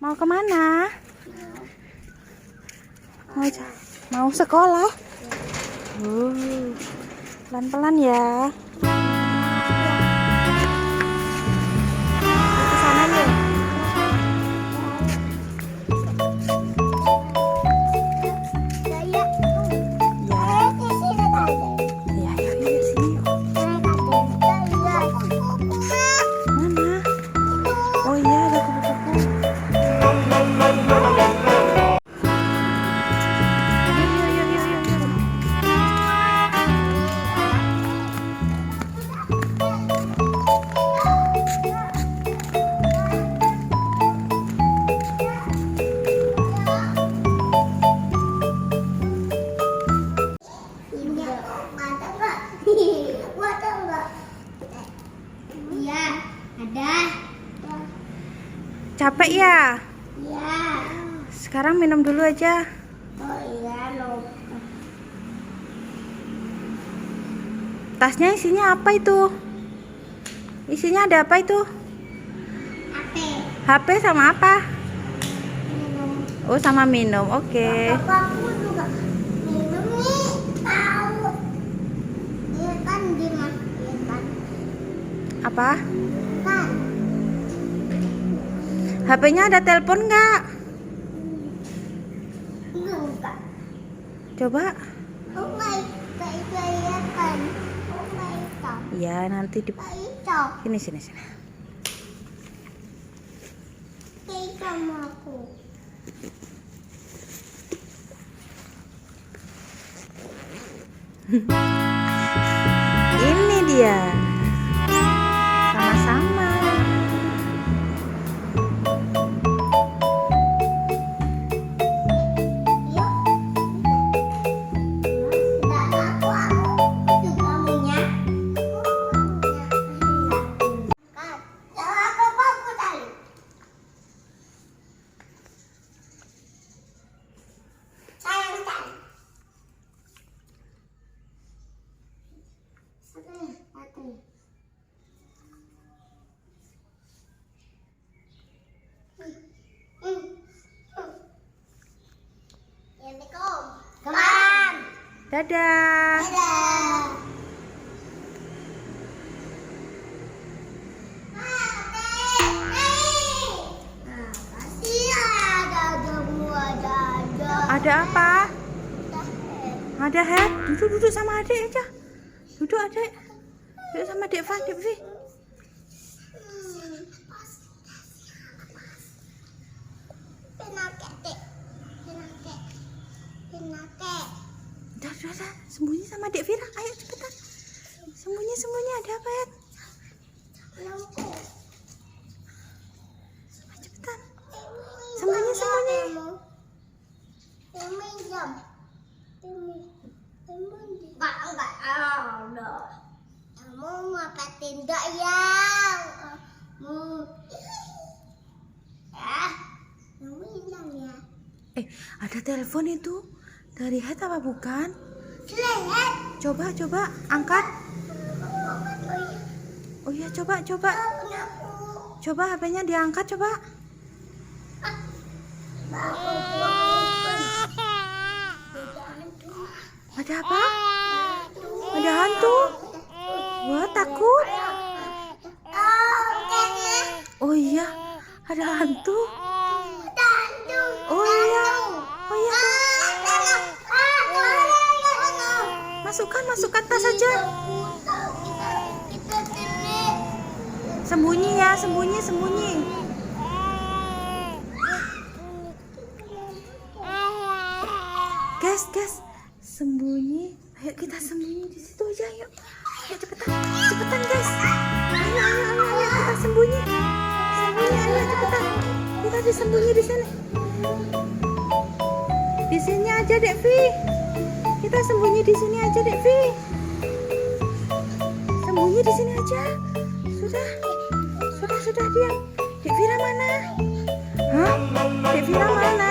Mau kemana? Mau sekolah? Pelan-pelan ya. Ke sana yuk. Ya, yuk sini yuk. Mana? Oh iya, ada kupu-kupu. Iya, ada. Capek ya? Iya. Sekarang minum dulu aja. Oh iya, lupa. Tasnya isinya apa itu? Isinya ada apa itu? HP. HP sama apa? Minum. Oh, sama minum. Oke. Bapakku juga minum nih. Tahu. Iya kan Dimas, iya kan. Apa? Kan. HP-nya ada telepon nggak? Enggak. Coba. Oh my, kayak saya kan. Oh my god. Ya, nanti di Kayak sini. kayak sama aku. Ini dia. Sama-sama. Yuk. Enggak aku juga punya. Kan. Kalau aku tadi. Sayang kan. Satu. Assalamualaikum. Kemana? Dadah. Dadah. Ada apa? Ada head. Duduk sama adik aja. Duduk adik. Duduk sama Dek Vi. Udah. Sembunyi sama Dek Vira. Ayo cepetan. Sembunyi. Ada apa, Head? Ayo, cepetan. Sembunyi. Enggak ada. Kamu apa tindak yang kamu hilang ya? Ada telepon itu. Dari Head apa bukan? Selamat. Coba angkat. Oh iya, coba. Coba HP-nya diangkat coba. Ada apa? Ada hantu. Wah, takut. Oh iya, ada hantu. Oh iya. Masukkan tas saja. Sembunyi ya, sembunyi. Guys, sembunyi. Ayo kita sembunyi di situ aja, yuk. Ayo cepetan guys. Ayo, kita sembunyi. Ayo cepetan. Kita disembunyi di sini. Di sini aja, Dek Vi. Kita sembunyi di sini aja, Dek Vi. Sembunyi di sini aja. Sudah diam. Dek Vira mana? Hah? Dek Vira mana?